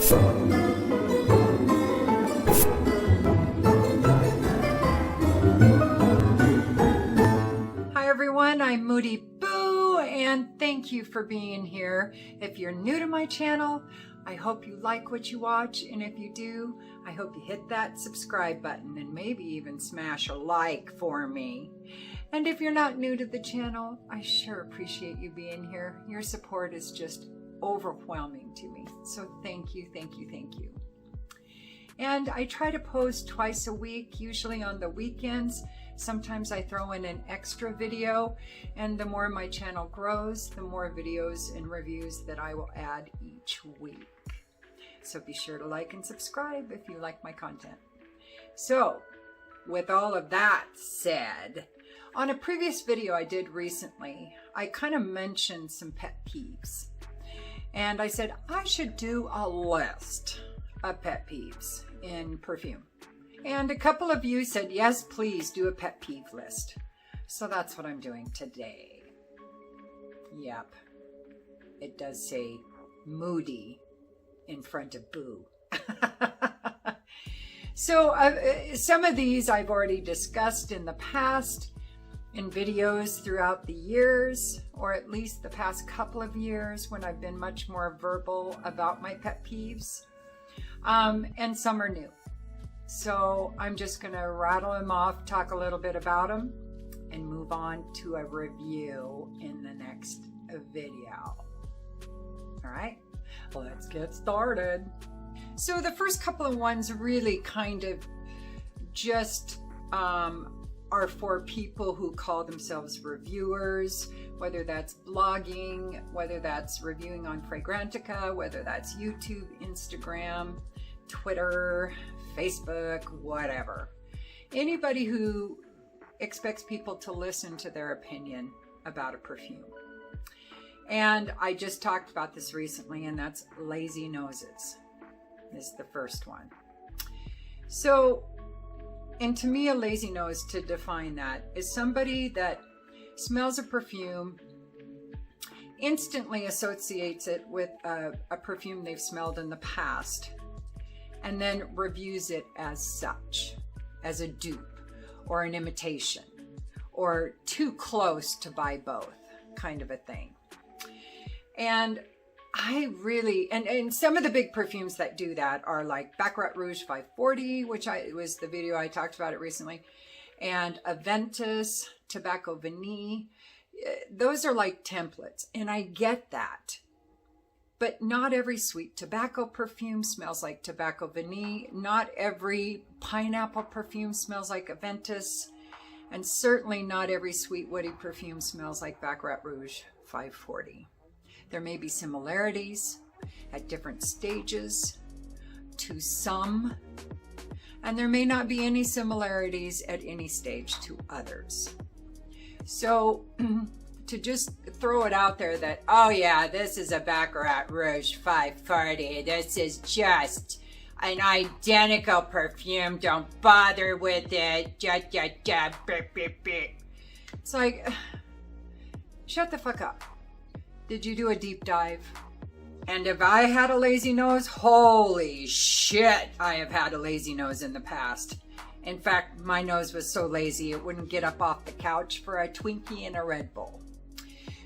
Hi everyone, I'm Moody Boo, and thank you for being here. If you're new to my channel, I hope you like what you watch, and if you do, I hope you hit that subscribe button and maybe even smash a like for me. And if you're not new to the channel, I sure appreciate you being here. Your support is just overwhelming to me. So thank you, thank you, thank you. And I try to post twice a week, usually on the weekends. Sometimes I throw in an extra video, and the more my channel grows, the more videos and reviews that I will add each week. So be sure to like and subscribe if you like my content. So, with all of that said, on a previous video I did recently, I kind of mentioned some pet peeves. And I said I should do a list of pet peeves in perfume. And a couple of you said, yes, please do a pet peeve list. So that's what I'm doing today. Yep. It does say Moody in front of Boo. So some of these I've already discussed in the past in videos throughout the years, or at least the past couple of years when I've been much more verbal about my pet peeves. And some are new. So I'm just going to rattle them off, talk a little bit about them, and move on to a review in the next video. All right, let's get started. So the first couple of ones really kind of just are for people who call themselves reviewers, whether that's blogging, whether that's reviewing on Fragrantica, whether that's YouTube, Instagram, Twitter, Facebook, whatever. Anybody who expects people to listen to their opinion about a perfume. And I just talked about this recently, and that's lazy noses is the first one. So, and to me, a lazy nose, to define that, is somebody that smells a perfume, instantly associates it with a perfume they've smelled in the past, and then reviews it as such, as a dupe or an imitation or too close to buy both kind of a thing. And I really, and some of the big perfumes that do that are like Baccarat Rouge 540, which was the video I talked about it recently, and Aventus, Tobacco Vanille. Those are like templates, and I get that. But not every sweet tobacco perfume smells like Tobacco Vanille. Not every pineapple perfume smells like Aventus. And certainly not every sweet woody perfume smells like Baccarat Rouge 540. There may be similarities at different stages to some, and there may not be any similarities at any stage to others. So to just throw it out there that, oh yeah, this is a Baccarat Rouge 540, this is just an identical perfume, don't bother with it, It's like, shut the fuck up. Did you do a deep dive? And if I had a lazy nose, holy shit, I have had a lazy nose in the past. In fact, my nose was so lazy it wouldn't get up off the couch for a Twinkie and a Red Bull.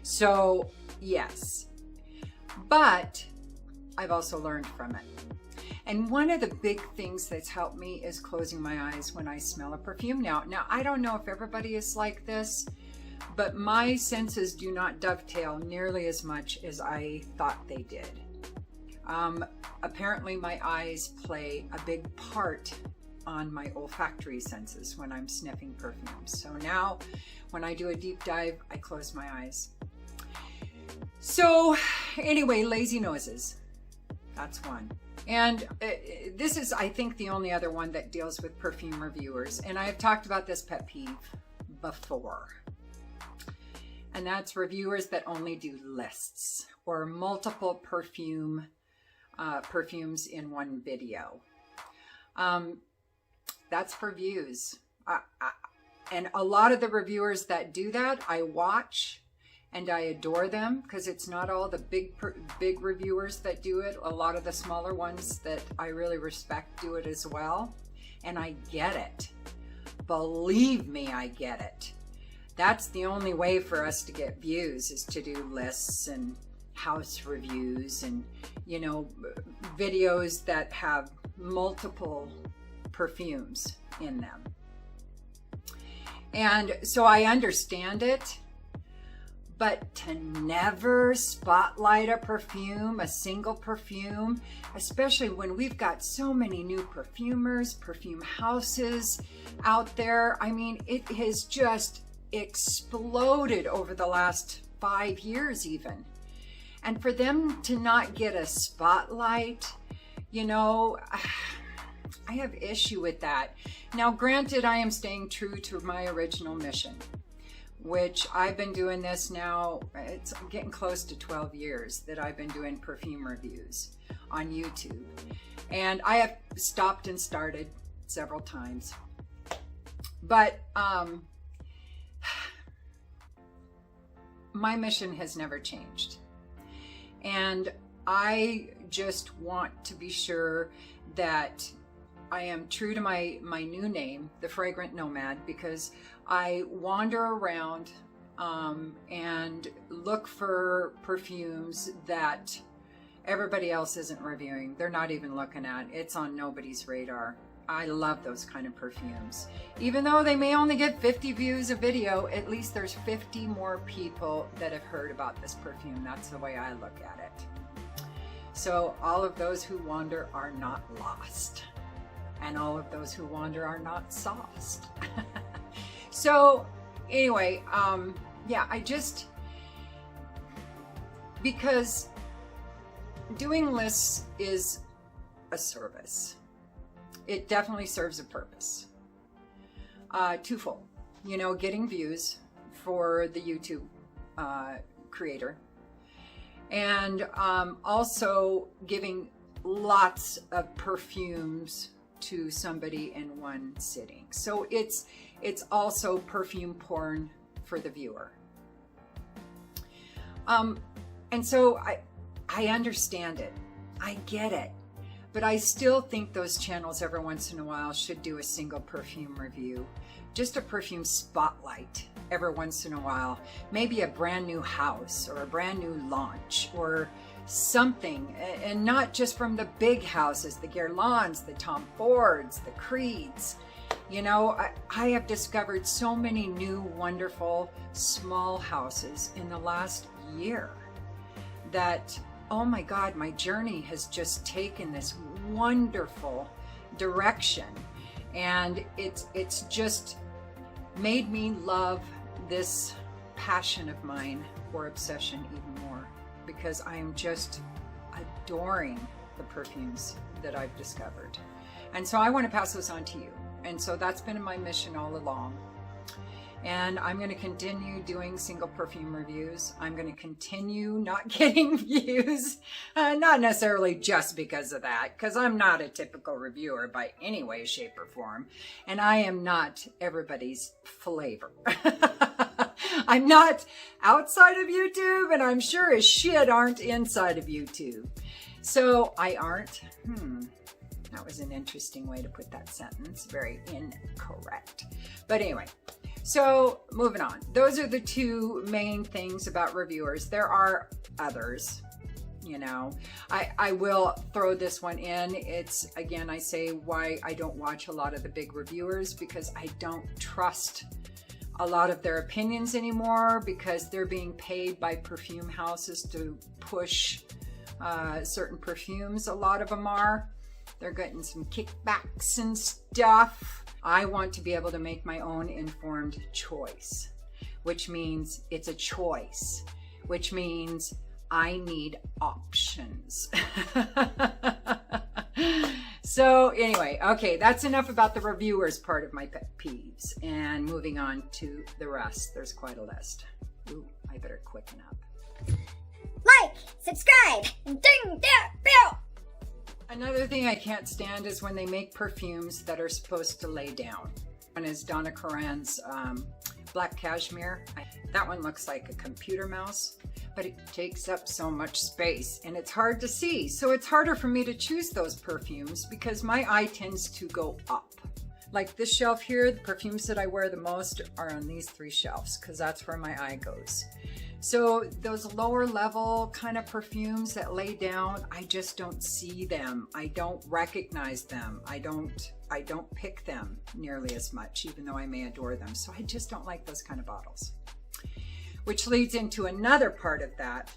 So, yes. But I've also learned from it. And one of the big things that's helped me is closing my eyes when I smell a perfume. Now, I don't know if everybody is like this, but my senses do not dovetail nearly as much as I thought they did. Apparently my eyes play a big part on my olfactory senses when I'm sniffing perfumes. So now when I do a deep dive, I close my eyes. So anyway, lazy noses, that's one. And this is, I think, the only other one that deals with perfume reviewers. And I've talked about this pet peeve before. And that's reviewers that only do lists or multiple perfumes in one video. That's for views. And a lot of the reviewers that do that, I watch, and I adore them because it's not all the big reviewers that do it. A lot of the smaller ones that I really respect do it as well. And I get it. Believe me, I get it. That's the only way for us to get views, is to do lists and house reviews and, you know, videos that have multiple perfumes in them. And so I understand it, but to never spotlight a perfume, a single perfume, especially when we've got so many new perfumers, perfume houses out there. I mean, it has just exploded over the last 5 years even. And for them to not get a spotlight, you know, I have issue with that. Now, granted, I am staying true to my original mission, which I've been doing this now, it's getting close to 12 years that I've been doing perfume reviews on YouTube. And I have stopped and started several times. But my mission has never changed. And I just want to be sure that I am true to my new name, the Fragrant Nomad, because I wander around and look for perfumes that everybody else isn't reviewing. They're not even looking at. It's on nobody's radar. I love those kind of perfumes. Even though they may only get 50 views a video, at least there's 50 more people that have heard about this perfume. That's the way I look at it. So all of those who wander are not lost. And all of those who wander are not sauced. So anyway, yeah, because doing lists is a service. It definitely serves a purpose. Twofold, you know, getting views for the YouTube creator, and also giving lots of perfumes to somebody in one sitting. So it's also perfume porn for the viewer. And so I understand it. I get it. But I still think those channels every once in a while should do a single perfume review. Just a perfume spotlight every once in a while. Maybe a brand new house or a brand new launch or something. And not just from the big houses, the Guerlains, the Tom Fords, the Creeds. You know, I have discovered so many new, wonderful, small houses in the last year that, oh my God, my journey has just taken this wonderful direction. And it's just made me love this passion of mine, or obsession, even more, because I am just adoring the perfumes that I've discovered. And so I want to pass those on to you. And so that's been my mission all along. And I'm going to continue doing single perfume reviews. I'm going to continue not getting views, not necessarily just because of that, because I'm not a typical reviewer by any way, shape, or form. And I am not everybody's flavor. I'm not outside of YouTube, and I'm sure as shit aren't inside of YouTube. So I aren't. That was an interesting way to put that sentence. Very incorrect. But anyway, so moving on. Those are the two main things about reviewers. There are others, you know. I will throw this one in. It's, again, I say why I don't watch a lot of the big reviewers, because I don't trust a lot of their opinions anymore, because they're being paid by perfume houses to push certain perfumes. A lot of them are. They're getting some kickbacks and stuff. I want to be able to make my own informed choice, which means it's a choice, which means I need options. So anyway, okay, that's enough about the reviewers part of my pet peeves, and moving on to the rest. There's quite a list. Ooh, I better quicken up. Like, subscribe, and ding that bell. Another thing I can't stand is when they make perfumes that are supposed to lay down. One is Donna Karan's Black Cashmere. That one looks like a computer mouse, but it takes up so much space and it's hard to see. So it's harder for me to choose those perfumes because my eye tends to go up. Like this shelf here, the perfumes that I wear the most are on these 3 shelves because that's where my eye goes. So those lower level kind of perfumes that lay down, I just don't see them. I don't recognize them. I don't pick them nearly as much, even though I may adore them. So I just don't like those kind of bottles. Which leads into another part of that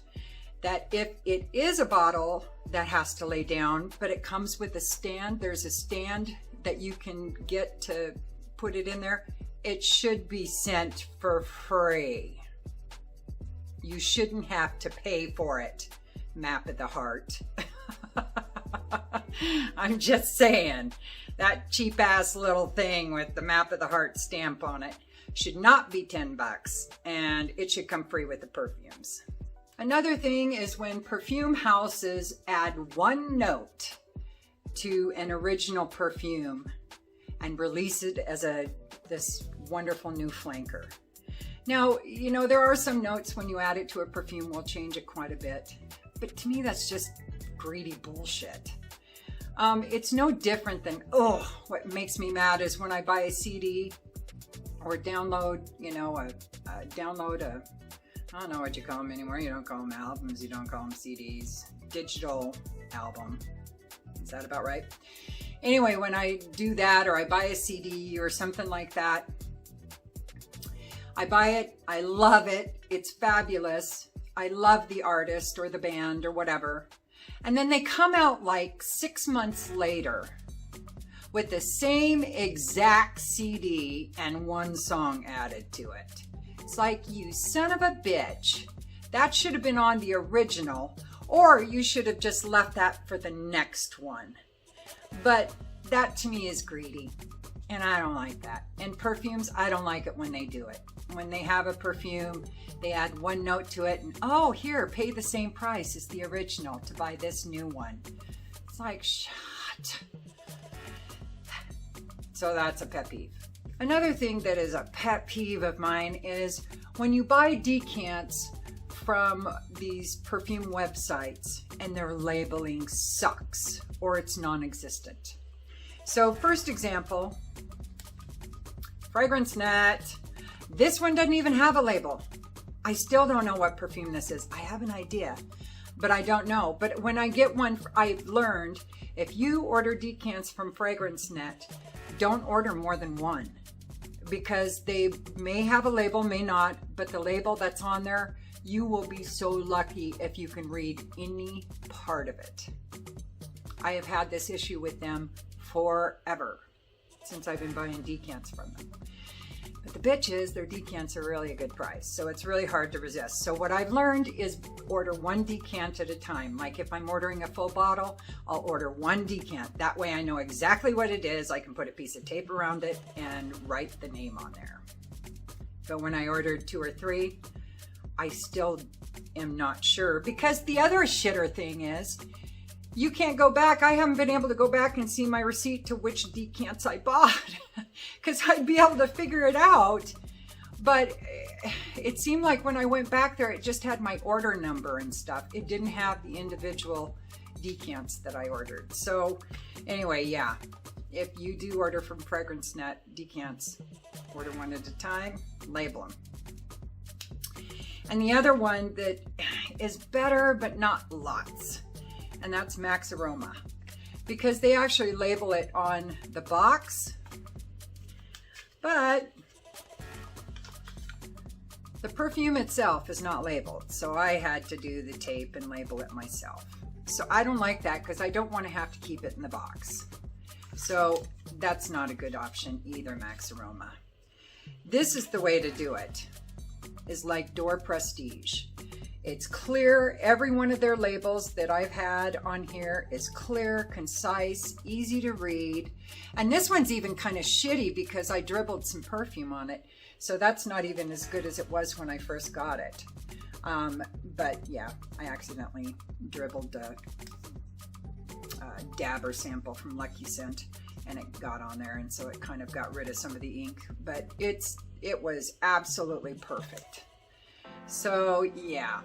if it is a bottle that has to lay down, but it comes with a stand, there's a stand that you can get to put it in there, it should be sent for free. You shouldn't have to pay for it. Map of the Heart. I'm just saying, that cheap ass little thing with the Map of the Heart stamp on it should not be 10 bucks, and it should come free with the perfumes. Another thing is when perfume houses add 1 note to an original perfume and release it as this wonderful new flanker. Now, you know, there are some notes when you add it to a perfume will change it quite a bit, but to me that's just greedy bullshit. It's no different than, what makes me mad is when I buy a CD or download, you know, I don't know what you call them anymore. You don't call them albums, you don't call them CDs. Digital album. Is that about right? Anyway, when I do that or I buy a CD or something like that, I buy it, I love it, it's fabulous. I love the artist or the band or whatever. And then they come out like 6 months later with the same exact CD and 1 song added to it. It's like, you son of a bitch. That should have been on the original, or you should have just left that for the next one. But that to me is greedy, and I don't like that. And perfumes, I don't like it when they do it. When they have a perfume, they add 1 note to it, and oh, here, pay the same price as the original to buy this new one. It's like, shut. So that's a pet peeve. Another thing that is a pet peeve of mine is when you buy decants from these perfume websites and their labeling sucks or it's non-existent. So first example, Fragrance Net. This one doesn't even have a label. I still don't know what perfume this is. I have an idea, but I don't know. But when I get one, I've learned if you order decants from Fragrance Net, don't order more than 1 because they may have a label, may not, but the label that's on there, you will be so lucky if you can read any part of it. I have had this issue with them forever since I've been buying decants from them. But the bitch is their decants are really a good price, so it's really hard to resist. So what I've learned is order 1 decant at a time. Like if I'm ordering a full bottle, I'll order 1 decant. That way I know exactly what it is. I can put a piece of tape around it and write the name on there. But when I ordered 2 or 3, I still am not sure, because the other shitter thing is you can't go back. I haven't been able to go back and see my receipt to which decants I bought because I'd be able to figure it out. But it seemed like when I went back there, it just had my order number and stuff. It didn't have the individual decants that I ordered. So anyway, yeah, if you do order from Fragrance Net decants, order 1 at a time, label them. And the other one that is better, but not lots, and that's Max Aroma, because they actually label it on the box, but the perfume itself is not labeled. So I had to do the tape and label it myself. So I don't like that because I don't want to have to keep it in the box. So that's not a good option either, Max Aroma. This is the way to do it, is like Door Prestige. It's clear. Every one of their labels that I've had on here is clear, concise, easy to read. And this one's even kind of shitty because I dribbled some perfume on it. So that's not even as good as it was when I first got it. But yeah, I accidentally dribbled a dab or sample from Lucky Scent and it got on there. And so it kind of got rid of some of the ink, but it was absolutely perfect. So yeah,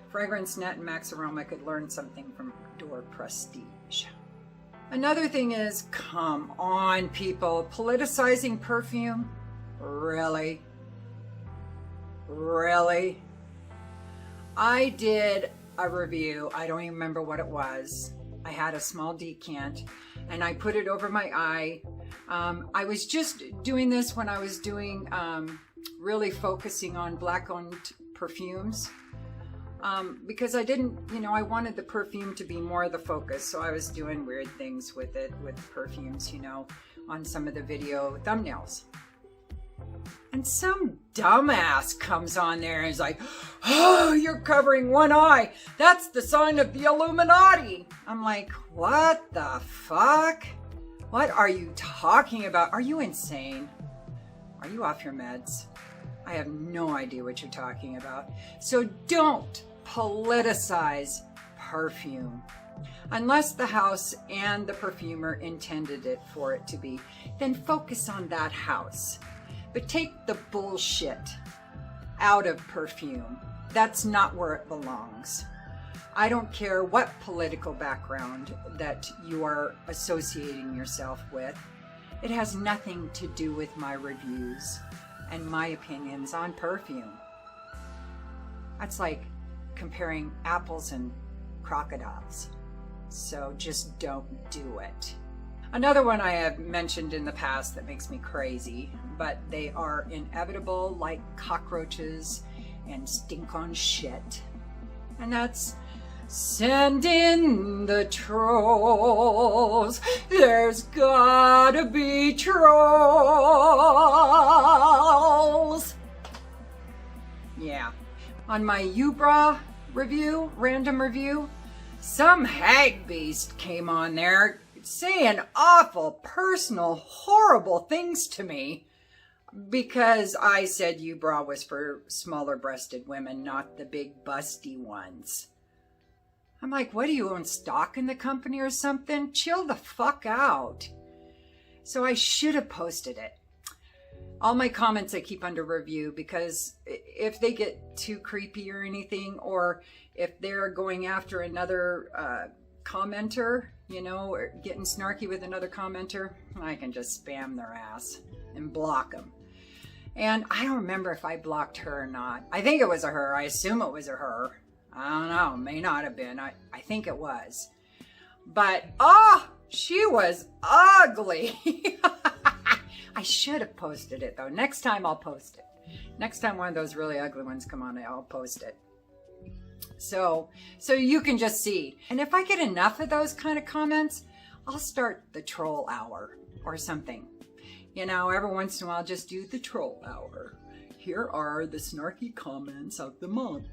Fragrance Net and Max Aroma could learn something from Door Prestige. Another thing is, come on people, politicizing perfume? Really? Really? I did a review, I don't even remember what it was. I had a small decant and I put it over my eye. I was just doing this when I was doing, really focusing on Black-owned perfumes. Because I didn't, I wanted the perfume to be more of the focus. So I was doing weird things with it, with perfumes, on some of the video thumbnails. And some dumbass comes on there and is like, oh, you're covering one eye. That's the sign of the Illuminati. I'm like, what the fuck? What are you talking about? Are you insane? Are you off your meds? I have no idea what you're talking about. So don't politicize perfume. Unless the house and the perfumer intended it for it to be, then focus on that house. But take the bullshit out of perfume. That's not where it belongs. I don't care what political background that you are associating yourself with. It has nothing to do with my reviews and my opinions on perfume. That's like comparing apples and crocodiles. So just don't do it. Another one I have mentioned in the past that makes me crazy, but they are inevitable like cockroaches and stink on shit. And that's send in the trolls. There's gotta be trolls. Yeah. On my Ubra review, random review, some hag beast came on there saying awful, personal, horrible things to me because I said Ubra was for smaller breasted women, not the big busty ones. I'm like, what, do you own stock in the company or something? Chill the fuck out. So I should have posted it. All my comments I keep under review because if they get too creepy or anything, or if they're going after another commenter, or getting snarky with another commenter, I can just spam their ass and block them. And I don't remember if I blocked her or not. I think it was a her. I assume it was a her. I don't know. May not have been. I think it was. But, she was ugly. I should have posted it, though. Next time I'll post it. Next time one of those really ugly ones come on, I'll post it. So you can just see. And if I get enough of those kind of comments, I'll start the troll hour or something. Every once in a while, just do the troll hour. Here are the snarky comments of the month.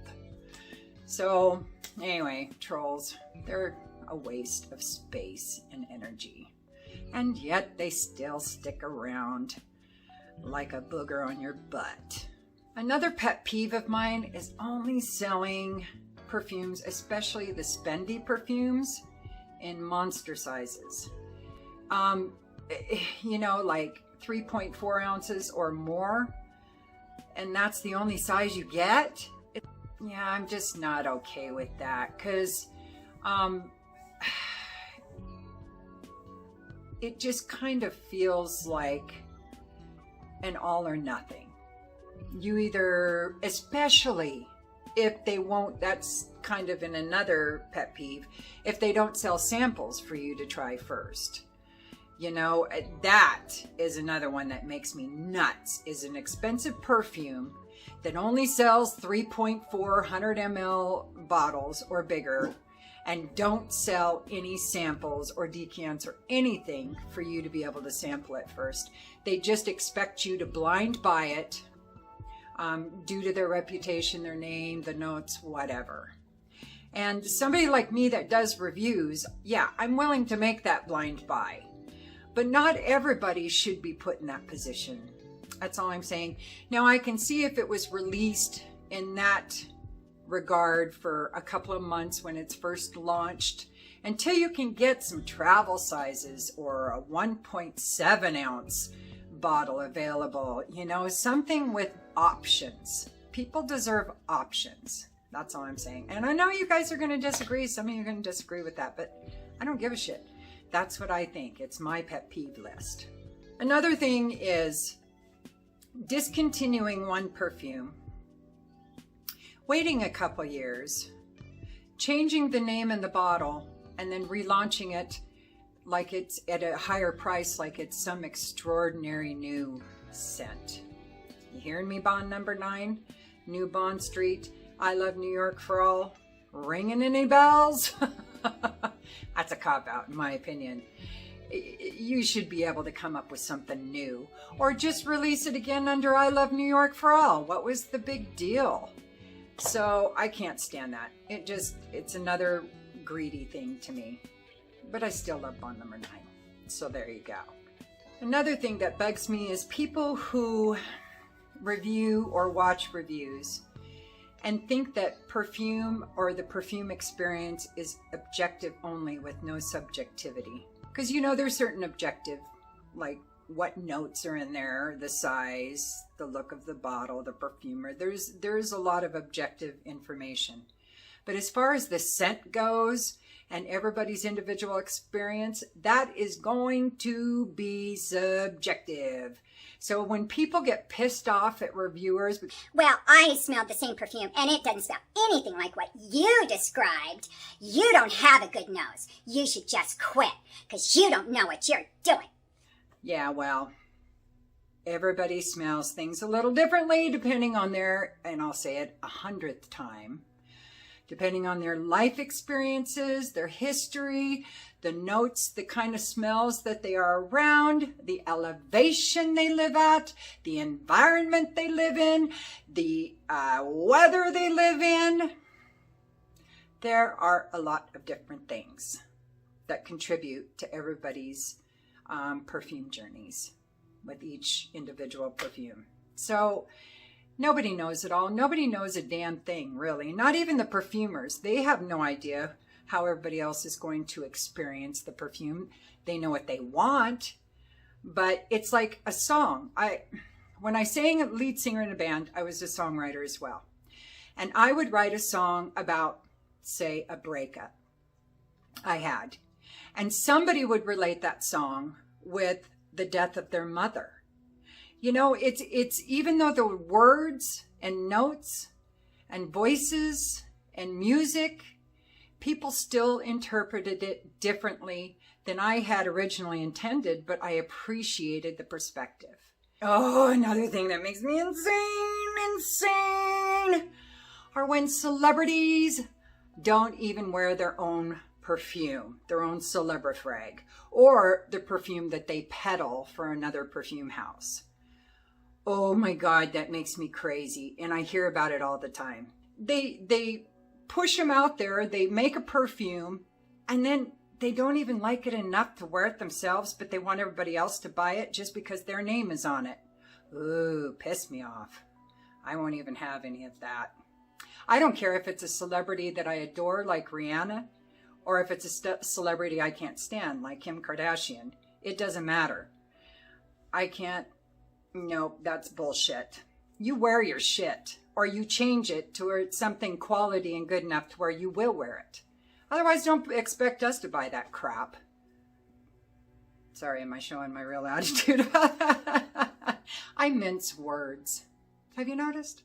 So anyway, trolls, they're a waste of space and energy. And yet they still stick around like a booger on your butt. Another pet peeve of mine is only selling perfumes, especially the spendy perfumes, in monster sizes. Like 3.4 ounces or more, and that's the only size you get. Yeah, I'm just not okay with that, because it just kind of feels like an all or nothing. You either, especially if they won't, that's kind of in another pet peeve, if they don't sell samples for you to try first. That is another one that makes me nuts, is an expensive perfume that only sells 3.4 100 ml bottles or bigger, and don't sell any samples or decants or anything for you to be able to sample it first. They just expect you to blind buy it, due to their reputation, their name, the notes, whatever. And somebody like me that does reviews, yeah, I'm willing to make that blind buy. But not everybody should be put in that position. That's all I'm saying. Now, I can see if it was released in that regard for a couple of months when it's first launched, until you can get some travel sizes or a 1.7 ounce bottle available, something with options. People deserve options. That's all I'm saying. And I know you guys are going to disagree. Some of you are going to disagree with that, but I don't give a shit. That's what I think. It's my pet peeve list. Another thing is discontinuing one perfume, waiting a couple years, changing the name in the bottle, and then relaunching it like it's at a higher price, like it's some extraordinary new scent. You hearing me, Bond number 9? New Bond Street, I Love New York for All. Ringing any bells? That's a cop-out in my opinion. You should be able to come up with something new, or just release it again under I Love New York for All. What was the big deal? So I can't stand that. It's another greedy thing to me. But I still love Bond number 9. So there you go. Another thing that bugs me is people who review or watch reviews and think that perfume or the perfume experience is objective only with no subjectivity. Because you know there's certain objective, like what notes are in there, the size, the look of the bottle, the perfumer. There's a lot of objective information. But as far as the scent goes and everybody's individual experience, that is going to be subjective. So when people get pissed off at reviewers, Well, I smelled the same perfume, and it doesn't smell anything like what you described. You don't have a good nose. You should just quit, because you don't know what you're doing. yeah, well, everybody smells things a little differently depending on their, and I'll say it 100th time, depending on their life experiences, their history, the notes, the kind of smells that they are around, the elevation they live at, the environment they live in, the weather they live in. There are a lot of different things that contribute to everybody's perfume journeys with each individual perfume. So nobody knows it all. Nobody knows a damn thing, really. Not even the perfumers. They have no idea how everybody else is going to experience the perfume. They know what they want, but it's like a song. When I sang lead singer in a band, I was a songwriter as well. And I would write a song about, say, a breakup I had. And somebody would relate that song with the death of their mother. You know, it's even though the words and notes and voices and music, people still interpreted it differently than I had originally intended, but I appreciated the perspective. Oh, another thing that makes me insane are when celebrities don't even wear their own perfume, their own celebrifrag, or the perfume that they peddle for another perfume house. Oh my God, that makes me crazy. And I hear about it all the time. They push them out there, they make a perfume, and then they don't even like it enough to wear it themselves, but they want everybody else to buy it just because their name is on it. Ooh, piss me off. I won't even have any of that. I don't care if it's a celebrity that I adore, like Rihanna, or if it's a celebrity I can't stand, like Kim Kardashian. It doesn't matter. I can't. Nope, that's bullshit. You wear your shit, or you change it to where it's something quality and good enough to where you will wear it. Otherwise, don't expect us to buy that crap. Sorry, am I showing my real attitude? I mince words. Have you noticed?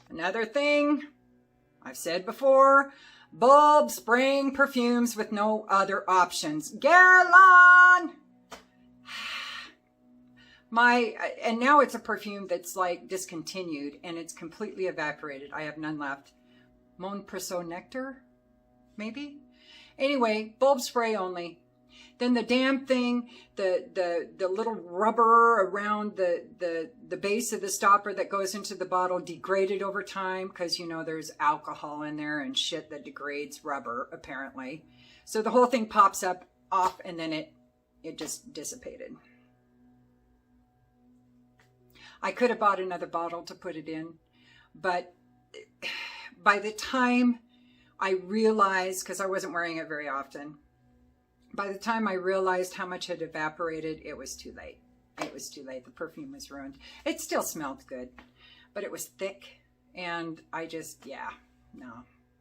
Another thing I've said before, bulb spraying perfumes with no other options. Guerlain! And now it's a perfume that's like discontinued and it's completely evaporated. I have none left. Mon Perso Nectar, maybe? Anyway, bulb spray only. Then the damn thing, the little rubber around the base of the stopper that goes into the bottle degraded over time because, you know, there's alcohol in there and shit that degrades rubber, apparently. So the whole thing pops up off and then it just dissipated. I could have bought another bottle to put it in, but by the time I realized, because I wasn't wearing it very often, by the time I realized how much had evaporated, it was too late. It was too late. The perfume was ruined. It still smelled good, but it was thick And I just, yeah, no,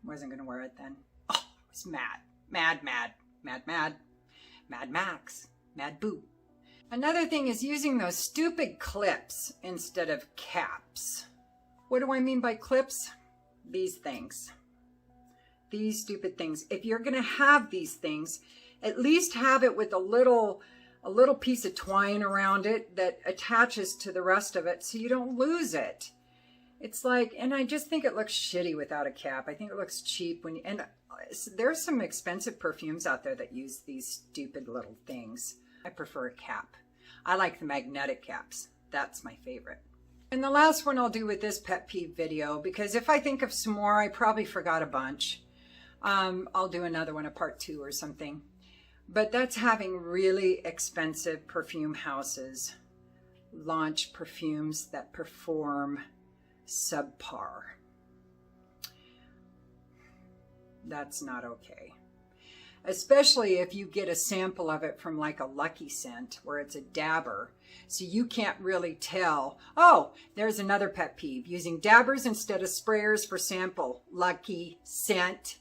wasn't going to wear it then. Oh, I was mad, mad, mad, mad, mad, Mad Max, Mad Boo. Another thing is using those stupid clips instead of caps. What do I mean by clips? These things. These stupid things. If you're going to have these things, at least have it with a little piece of twine around it that attaches to the rest of it so you don't lose it. It's like, and I just think it looks shitty without a cap. I think it looks cheap when you, and there's some expensive perfumes out there that use these stupid little things. I prefer a cap. I like the magnetic caps. That's my favorite. And the last one I'll do with this pet peeve video, because if I think of some more, I probably forgot a bunch. I'll do another one, a part 2 or something. But that's having really expensive perfume houses launch perfumes that perform subpar. That's not okay. Especially if you get a sample of it from like a Lucky Scent where it's a dabber. So you can't really tell. Oh, there's another pet peeve. Using dabbers instead of sprayers for sample. Lucky Scent.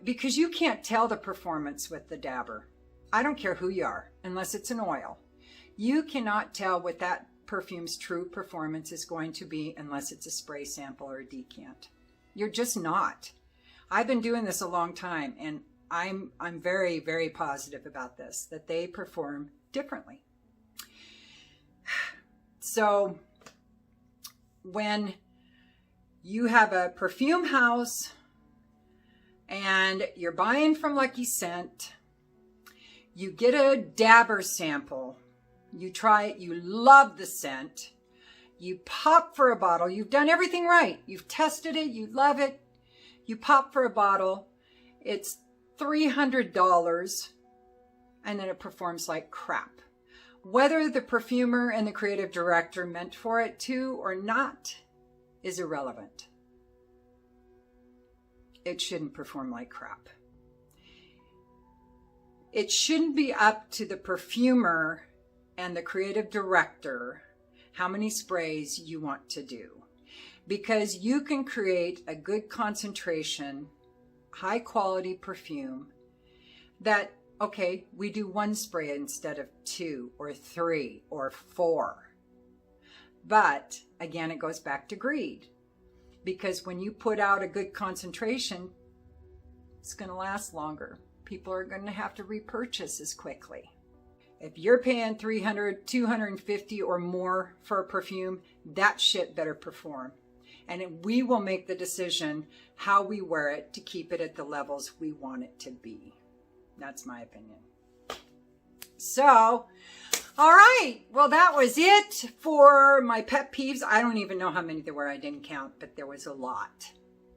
Because you can't tell the performance with the dabber. I don't care who you are, unless it's an oil. You cannot tell what that perfume's true performance is going to be unless it's a spray sample or a decant. You're just not. I've been doing this a long time, and I'm very, very positive about this, that they perform differently. So when you have a perfume house and you're buying from Lucky Scent, you get a dabber sample, you try it, you love the scent, you pop for a bottle, you've done everything right, you've tested it, you love it, you pop for a bottle, it's $300, and then it performs like crap. Whether the perfumer and the creative director meant for it to or not is irrelevant. It shouldn't perform like crap. It shouldn't be up to the perfumer and the creative director how many sprays you want to do. Because you can create a good concentration, high quality perfume that, okay, we do 1 spray instead of 2 or 3 or 4. But again, it goes back to greed. Because when you put out a good concentration, it's going to last longer. People are going to have to repurchase as quickly. If you're paying $300, $250 or more for a perfume, that shit better perform. And we will make the decision how we wear it to keep it at the levels we want it to be. That's my opinion. So, all right. Well, that was it for my pet peeves. I don't even know how many there were. I didn't count, but there was a lot.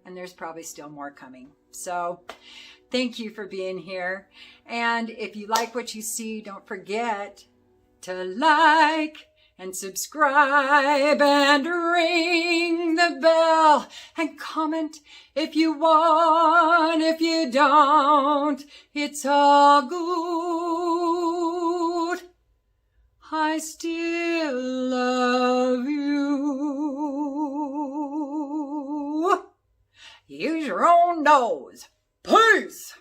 And there's probably still more coming. So, thank you for being here. And if you like what you see, don't forget to like and subscribe and ring the bell and comment if you want. If you don't, it's all good. I still love you. Use your own nose. Peace.